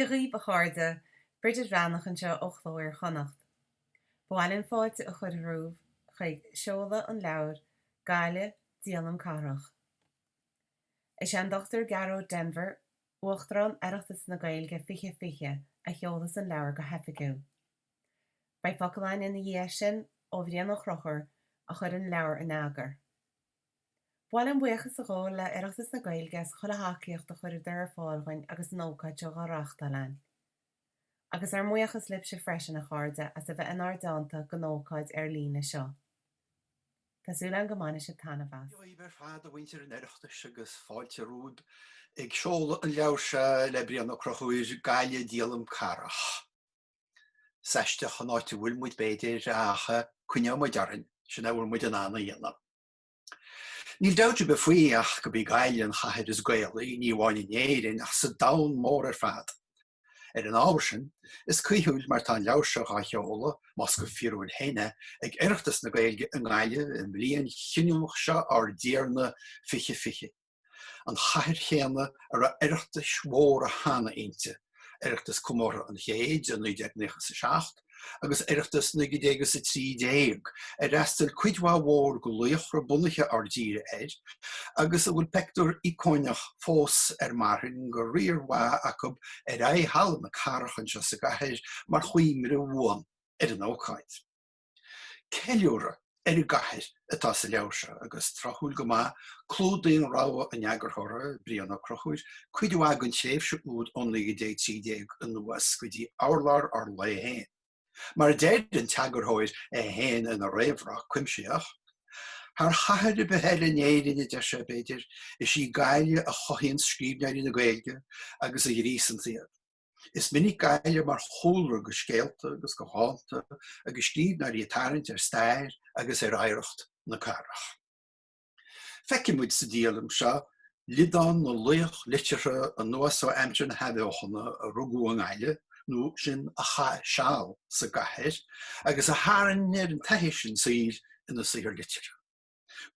De rí bacharde, Bridget Ranach an seo ochtóir chonacht. Bháilinn fáilte a chud rúh chuig seola an leabhar Gaile Díonam Carach. Is an Dr. Garo Denver uachtarán Oireachtas na Gaeilge fiche fiche a cheolas an leabhar go hefigiú. Bei focaláin ina dhé sin ó bhríon nach rochar a chur an leabhar in agar. Bháilinn buíochas a gá le Oireachtas na Gaeilge sa chula hácíocht a chur ar fáilhain agus an ócáid seo gharachta lein. Agus ar muochas libse freisin a cháirde as a bheith inar dáanta go nócáid ar lína seo. Tásúil an gomáine se tanna bheas. Iber fad a winter in Oireachtas agus fáilte rúd ag seola an leabhar se le bríon nach crochúir Gaile Díonam Carach. Seiste chanáte bhfuil muid beidir acha cuine mu dearan sin bhfuil muid an anna dhéanam. Níl dáte be faoi ach go bhí Gaile an chathead is Gaelaí ní bháin éireann ach sa dán mór ar fad. Ar an ábhar sin is cuiithúil mar tá leabhar seo a cheola más go fíorúil héine ag Oireachtas na Gaeilge an Gaile in bliain chineach seo ar díarna fiche fiche. An chaithir chéanna ar a Oireachtas mór a hána ainte. Oireachtas Comóra an chéad an 1996 agus Oireachtas 1930 restal cuidhá mór go luochra bunaiche ar díre agus a bhfuil pector icóineach fós ar marthain go riorhá acu ar é hallam na carachan seo sa gaithir mar chuimire bhuan ar an ócáid. Ceiliúra ar i gaithir atá sa leabhar seo agus trachúil go maith clúdaon ráha an neagarthóra bríon nach crochúir cuidhá gon séimh se úd ón 1930 an nuas go dtí ábhar ar le héin. Mar déir an teagarthóir a héin in a réimhrach cuimseach, Haar chaithir beheile néirin de se beidir is sí Gaile a chohíonn scríbneir na Gaeilge agus a dhríos an tíad. Is minic Gaile mar chóilre go scéalta agus go háanta agus scríbneir í tarint ar stair agus ar Oireacht na Carach. Feici muid sa díalam seo lidán na luoch litere an nuas ó aimtir na headóchanna a rugú an Gaile nó sin a seáil sa gaithir agus a háann ar an taithí sin síl ina saoir litere.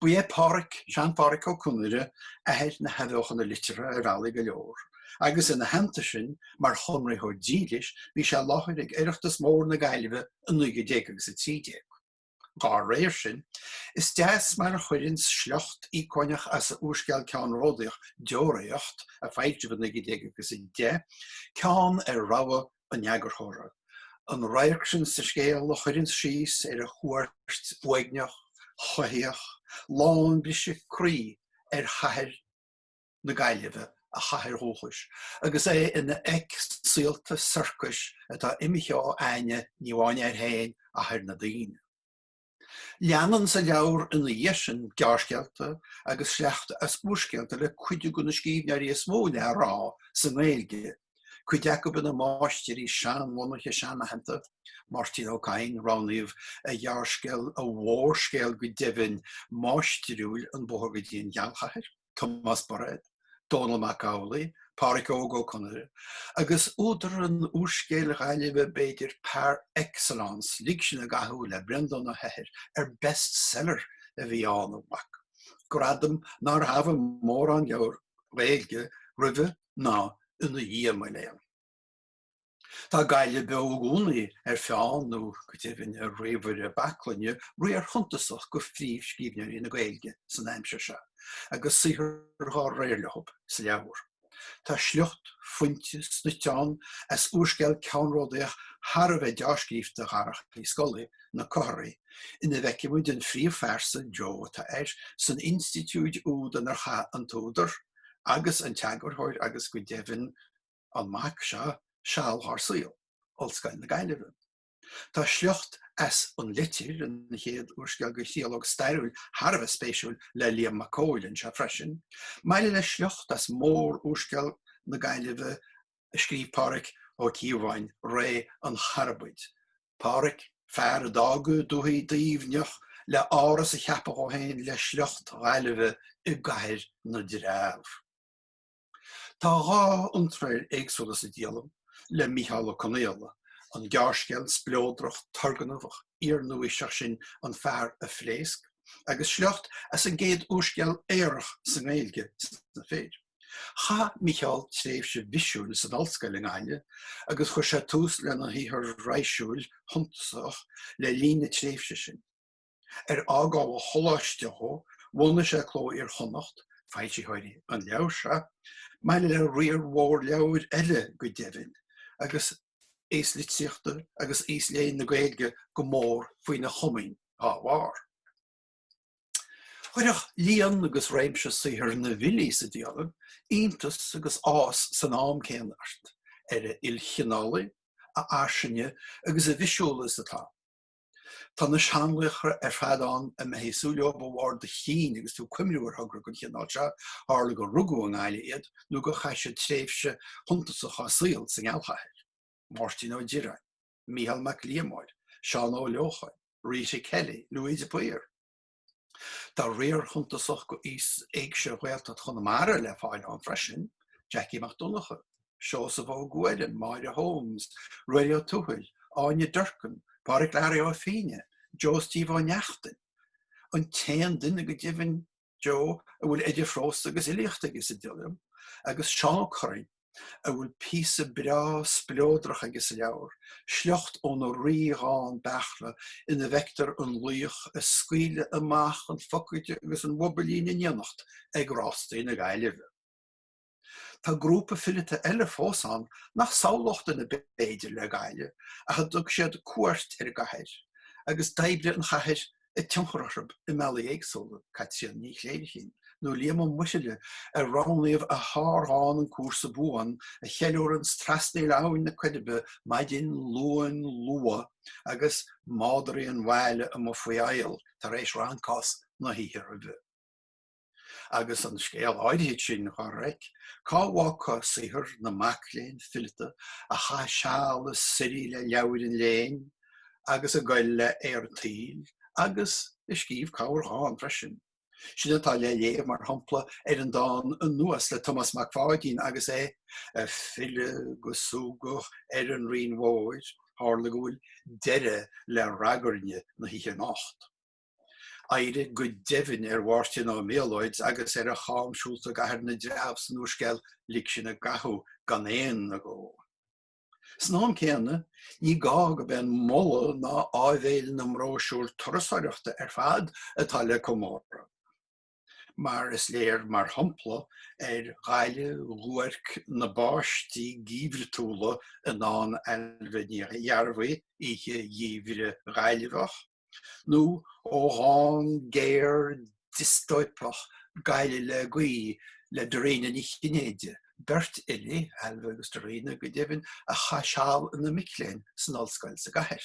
Bu é páric, Jean Páric ó Cúnaire a heid na headóchanna litere ar ála go leor. Agus ina hananta sin mar chonraí ó dílis bhí sé láthir ag Oireachtas mór na Gaillimhe an 1930. Gá réir sin, is deas mar a chuireann sleocht ícóineach as a úsceal ceann ródaach deoraíocht a feilte van 1910 ceann ar ráha an neagarthóra. An rairc sin sa scéal a chuireann síos ar a chuairt uigneach, chothíoch, lán brise crí ar chaithir na Gaillimhe a chaithir hóchais, agus é ina ag síalta circus atá imimeá aine níháine ar héin a thir na daoine. Leanan sa leabhar ina dhéisin gearcéalta agus sleachta as úscealta le cuide go na scríbneoirí is mó le rá sa Gaeilge. Cuideach go na máistearí sean mhainithe seanna hananta, Martin O'Kane ránaíomh a dhearcéal a mhórscéal go deimhin máisteúil an bóthar go dtíon geanchaithir, Thomas Burrell, Donald Macaulay, Páric Ó Cúnaire, agus údar an úscéal Gaillimhe beidir par excellence lig sin a gathú le Brendan a heithir bestseller a bhí an amach. Gradam nar hafa mór an leabhar Gaeilge roimhe ná ina dhéamaine. Tá Gaile be ógúnaí ar feann nó go dtíobhann ar réomhar a baclainne riar chuntasach go phríomh scríbneoirí na Gaeilge san aimsir se, agus suíthar réirlehob sa leabhar. Tá sleocht fuintes na teann as úsceal ceannródaach thar a bheith dearscríbhta garach í scola na Cóirí ina bheice muid an phríomhfersa Joe tá san Institiúid úd an ar an tódar agus an teagarthóir agus go deimhin an mac seo seáil thar síl, Ollscoil na Gaillimhe. Tá sleocht as an litir an chéad úsceal go theológ stairiúil thar a bheith spéisiúil le Liam Macaulay se freisin, maile le sleocht as mór úsceal na Gaillimhe a scríb Páric ó Ciomháin ré an Charbaid. Páric fear a dágu dúthaí daomhneach le áras a cheapa ó héin le sleocht Gaillimhe i gcathair na drámh. Tá dhá iontráir éagsúla sa díalam le Micheál Ó Conaille, an gearcéal splódrach targanmhach iarnúiseach sin an fear a phléasc, agus sleocht as an géad úsceal éireach sa Gaeilge na féidir. Cha Michael tréf se visúil san alscail in aile, agus chuir sé tús lena híthar raisiúil huntasach le lína tréfse sin. Ágáh choláisteó bhna sé chló ar chonacht, feití háirí an leabhse, meile le riorhór leabhar eile go deimhin, agus éslitsiochta agus éisléon na Gaeilge go mór faoin na chomainn á bhar. Chuireach líon agus réimse saothar na bhilí sa dialamh, iontas agus ás san am céanart, ilchinála, a airsinne agus a bhisiúlas atá. Tá na seanlacha fadán a mehéasúleo bhhar de chin agus tú cuimriúir thugra go chéáte hála go rugú an gáile iad nó go chaise tréfse huntasacha síl san gealchair. Martin O'Dira, Michael McLeamoid, Sean O'Lochain, Rita Kelly, Louise Boyer. Tá réir huntasach go éag se bhilta chunamara le fáil an freisin, Jackie McDonagh, Seosa Bó Gweden, Maida Holmes, Radio Tuchel, Anya Durkin, Pádraig Larry O'Fine, Joe Steve O'Neachtain. An tean duine go dtíobhann Joe a bhfuil idir frost agus ilíocht agus a dialam, agus Sean Curry a bhfuil písa bra splódrach agus a leabhar, sleocht ón ríáin bechla ina bhectar an luoch a scuile amach an focaide agus an wobbelín in neanacht ag rásta na Gaillimhe. Tá grúpa fillite eile fósán nach sálacht in na beidir le Gaile a dug siad cuairt ar gathir, agus daibre an chathir i tionchorab i meala éagsúla cait siad ní chléirichin, nó líam muisiile a ránléomh a thárán an cuasa buan a cheúir an strasnaí leáin na cuidibe maidin luan lua agus mádarí an bhile a mo faoi ail tar éis ráncás na híhir a bheith. Agus an scéal áirithe sin chu reic, cáhhacha saothar na macléin fillite a cha seála sirí le leabhar in léin, agus a gail le airtíl, agus i scíomh cabhartháin freisin. Sin atá le léamh mar hampla ar an dáin an nuas le Thomas McFadden agus a fille go súgach ar an rion mhóid, hála go bhfuil deire le ragarne na híthe nacht. Aire go deimhin ar bhhairtean á méalóid agus ar a cháimsúlta gahar na dreabhs nó sceil lig sin a gathú gan éon na go. Snám céanna, ní gá go ben molla ná ábhéil na mróisiúr turasaireachta ar fad atá le comóra. Mar is léir mar hampla ar Gaile ruarc na báistí gíomhirtúla in an elbhaníocha dhearbhaí ihe dhíomhire Gaillimhach, nó ó hán géir distóipach Gaile le gaí le doréine ní chinéide, bert ili elbh agus doréine go deimhin a chaseáil in na micléin san alscail sa gahir.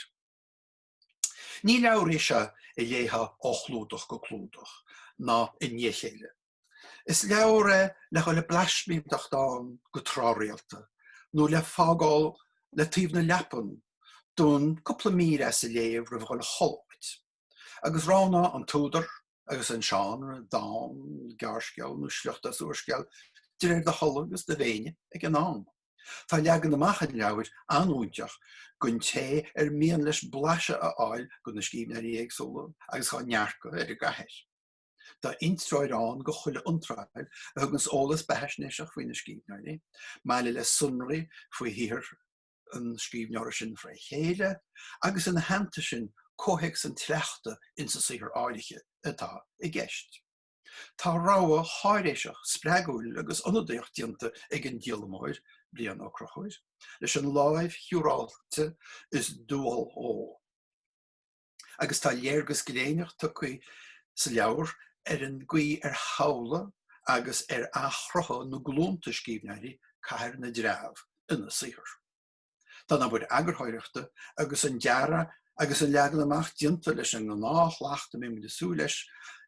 Ní leabhar é se i léthe ochlúdach go clúdach ná i níchéile. Is leabhar le go le blaismíomdach dáin go tráréalta, nó le fágáil le taobh na leapan dún cúpla mír as a léamh ra bhfuil choláid. Agus rána an túdar agus an seán dám, gearsceal nó sleachtas uarsceal, de de chola agus de bhéine ag an nám. Tá leagan amachchan leabhar anúideach gon té ar mian leis blaise a áil go na scíbhnaí éagsúla agus chá nearcha ar a gahir. Tá instráidán go chuile iontrail agus ólas betheisnéiseach faoin na scíbhnaí, meile le sunraí faoi híthar an scríbhneoir sin fra chéile, agus an hananta sin cóhéic san tleachta in sa saothar áirithe atá i gceist. Tá ráha háiréiseach spreagúil agus anadéochtaíonta ag an díalamóir bliain ó crochóid, leis an láimh hiúráilte is dúal ó. Agus tá léargus gléineach tucaí sa leabhar ar an gaí ar hála agus ar achracha nó glúnta scíbhnaí caithear na dreabh ina saothar. Tá na bud agurtháireachta agus an deara agus an leagan amach dianta leis an náthleachta mé de sú leis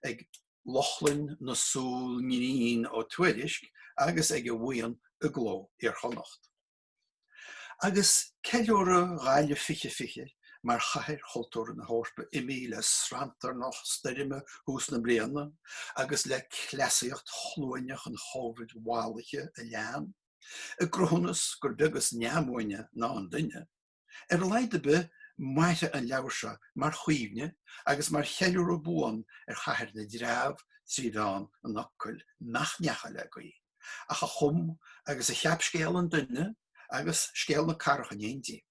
ag lochlinn na súl níon ó tuairisc agus ag a bhuian a gló ar chonacht. Agus ceiliúra Gaile fiche mar chathir chultúr na hórpa imí le srantar nach steirime hús na bliana agus le cléasaíocht chlúineach an chóvid bhálacha a lean, a grúnas gur dugus neamhaine ná an duine, ar leide be maithe an leabharse mar chuomhne agus mar cheiliúra buan ar chathir na dreabh trídáin an nachcuil nach neacha le gaí, ach a chum agus a cheap scéal an duine agus scéal na carach an éintí.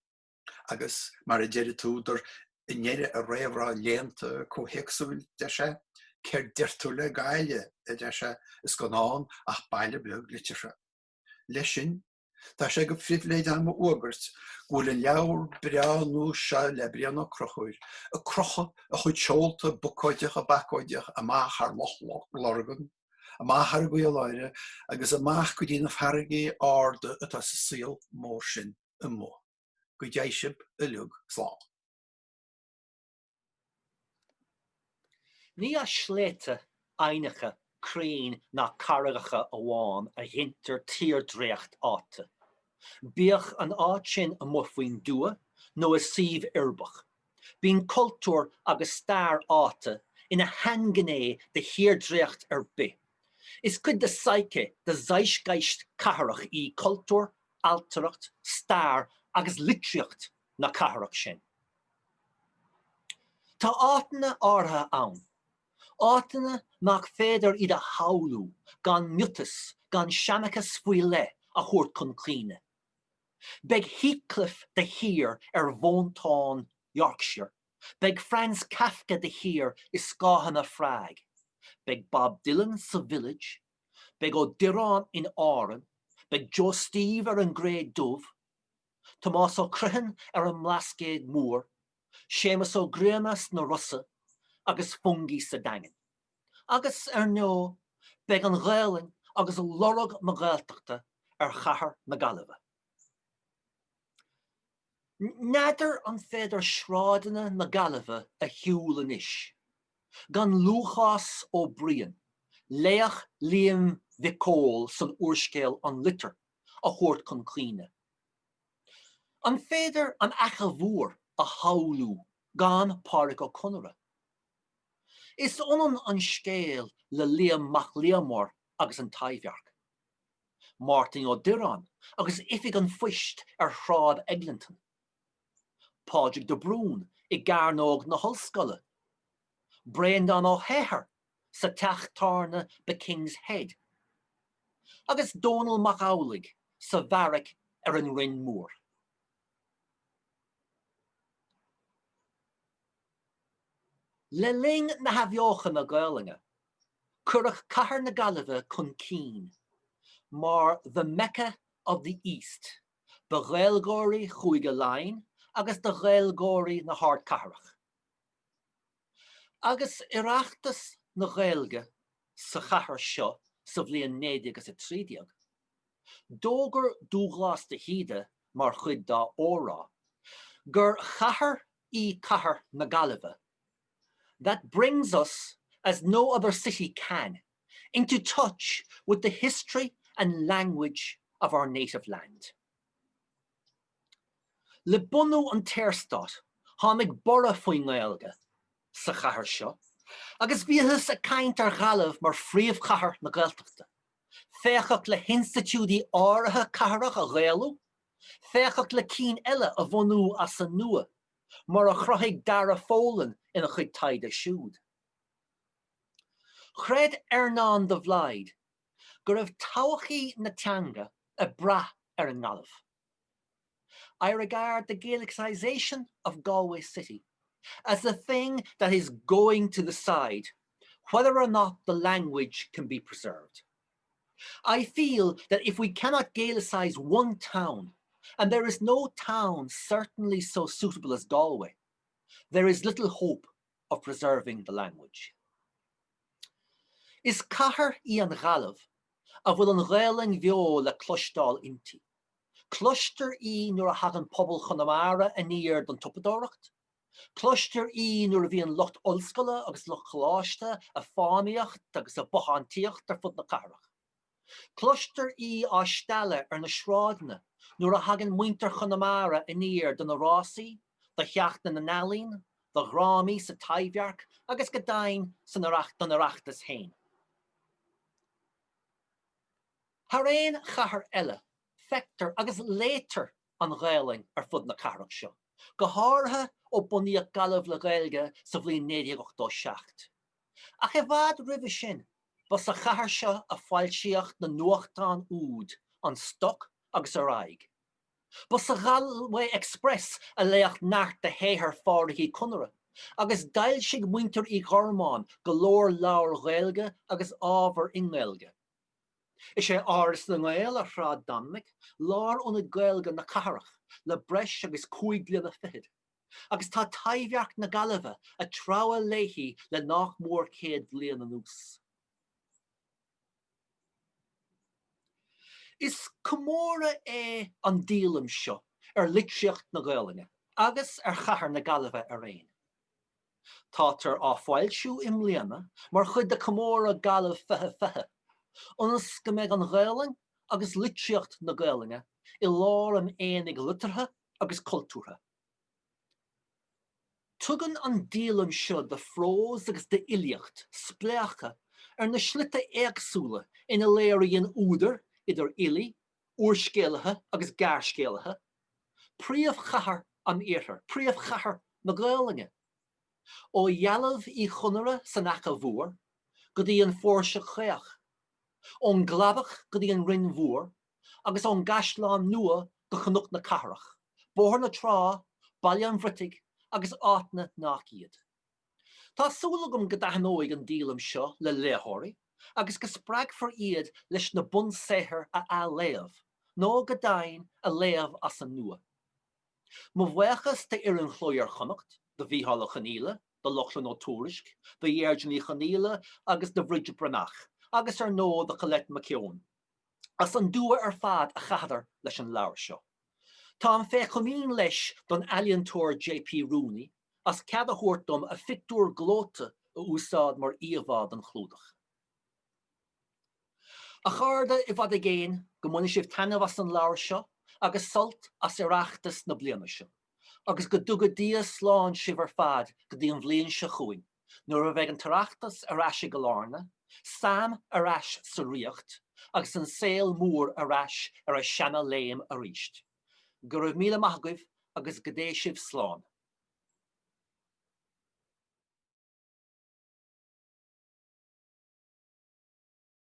Agus mar a deidir túidir innéire a réimhrá léanta cóhéicsúil de se, céir deirtú le gaile de se is go náin ach baile beag lite se. Leis sin, tá sé go frihléid am uagart ghfuil an leabhar breanú se le breanna crochuir, a crocha a chuid seolta bucóideach a bacóideach a máthar lorgan, a máthar go leire agus a máth go dtíanamh hargaí áda atá sa síl mór sin i mó. Go dtéisib a luag slán. Ní a sléite einiche crín na caragacha amháin a hinter tírdreacht áta. Bíoch an áit sin a mufuoin dua nó a síomh irbach. Bín cultúr agus stair áta ina hangané de hirdreacht bi. Is cud de saike de zeitgeist caharach í cultúr, alteracht, stair agus litriocht na caharach sin. Tá átainna átha ann. Átainna nach féidir iad a haulú, gan mutas, gan seamachas faoi le a chuirt chun clíne. Beg Heathcliff de hir Vaughan, Yorkshire. Beg Franz Kafka de hir is Scáhanna Frag. Beg Bob Dylan sa Village. Beg O'Diran in Áran. Beg Joe Steve an Grey Dove. Tomás O'Cruthan an Mlascéad Mór. Seamus O'Greamas na Russa. Agus fungi sa Dangan. Agus nó, beg an Ghaeling agus a lorog ma Gaeltachta chahar na Gaillimhe. Nadidir an féidir shráideanna na Gaillimhe a hiúil inis. Gan Lúchás ó Brian, Léach Liam Vicol san uorscéal an litter a chuirt chun clíne. An féidir an acha bhór a haulú gan Pádraig Ó Conradh. Is onan an scéal le Liam Mac Liamór agus an Taibhearc. Martin O'Diran agus ifig an fuist shráid Eglinton. Pádraig de Brún I Garnóg na Hullscoile. Brendan O'Hehir sa teachtarna be King's Head. Agus Donal MacAulig sa Varric an Rin Mór. Le ling na hafiocha na Gaelinge, curach cahar na Gaillimhe chun cín, mar the Mecca of the East, be Gaelgóirí chuige láin agus de Gaelgóirí na Hard Caharach. Agus ireachtas na Gaelge sa chahar seo sa bhliain 9 agus a 13. Dógur dúglas de híde mar chud dá órá, gur chahar I cahar na Gaillimhe. That brings us, as no other city can, into touch with the history and language of our native land. Le bunú an Teirstad, hánig bora faoin Gaeilge, sa chahar seo, agus bhíothas a caint ar Gaillimh mar phríomh chahar na Gaeltachta. Féachach le hinstitiúdí áirithe caharach a Gaelú, féachach le cín eile a bhunú as sa nua, mar a chruthigh dara fólan ina chuid taide siúd. Chred Ernan de Vlaid, gur raibh todhachaí na teanga a bra an Gaillimh. I regard the Gaelicization of Galway City as the thing that is going to decide whether or not the language can be preserved. I feel that if we cannot Gaelicize one town, and there is no town certainly so suitable as Galway, there is little hope of preserving the language. Is cahar I an Gaillimh a bhfuil an Ghaeling bheo le clostal inti. Cluster I nuair a hagan pobl Connemara a níor don tupadóracht. Cluster I nuair a bhí an Locht Ulscoile agus Loch Chláiste a fánaíocht agus a bochantíocht ar fud na carach. Cluster I á stelle ar na shráidne nuair a hagan muinter Connemara a níor don na Rásaí, the Cheachtain na Nálín, the Grámaí sa Taibhearc agus go dainn san don Oireachtas hain. Har éin chahar eile, fector agus later an Ghaeling ar fud na carach seo, go háirithe ó bunaíoch Gaillimh le Gaeilge sa bhliain 1987. Ach I bhfad roimhe sin, Bus a chahar seo a fáilsíocht na nuachtán úd an stoc agus a raig. Bus a Galway Express a léocht nacht de héhar fáraí conra, agus dail sig muinter I Gormán go leor leabhar Gaeilge agus ábhar Ingailge. Is sé áras na Gael a rá Dominic, lár óna Gaeilge na Caharach, le breis agus 5 bliana fihid. Agus tá taimhheach na Gaillimhe a trabha léithí le nach mór 100 bliana nús. Is cumóra an dílam seo litríocht na Gaeilge, agus chahar na Gaillimhe a réin. Tátar á fáilsiú im léana, mar chud de cumóra Gaillimh fithe. Onas go méid an Gaeilge agus litríocht na Gaeilge I lár an énig litirthe agus cultúrtha. Tugann an dílam seo de frós agus de iliocht, spléacha, na slite éagsúla ina léiríon údar idir ili, uorscéalathe agus garscéalathe, príomh chahar an éarthar, príomh chahar na Gaeilge. Ó dhealamh I chunara san acha mhór, go dtí an fórse chéach, ón glabach go dtí an rinn mhór, agus ón gasláán nua go chnocht na Caharach, bóthar na trá, baile an bhritig, agus áitne nach iad. Tá súlagam go daithnóigh an dílam seo le léthirí, agus go spreag for iad leis na bunséithir a léamh, nó go dain a léamh as an nua. Mo bhuachas de ar an chlóir chonacht, de bhíhala chaníle, de lochlan ó túrisc, de dhéirgin chaníle agus de bhridge branach, agus nó de cholet maceón. As an dua fad a chadar leis an leabhar seo. Tá an féchomín leis don aliantóir J.P. Rooney as cead a thuirtom a fictúr glóta a úsáid mar íomhád an chlúdach. A charda I bhd agéin go muna sibh tainmh as an leabhar seo agus sult as ireachtas na bliana seo, agus go dtugad díos sláán sibh fad go dtí an bhliain seo chuain, nuair a bheith an tarachtas arás I go lárna, sam arás sa riocht, agus an saol mór arás ar a seanna léim a ríist. Go raibh míle maithagaibh agus go dé sibh sláán.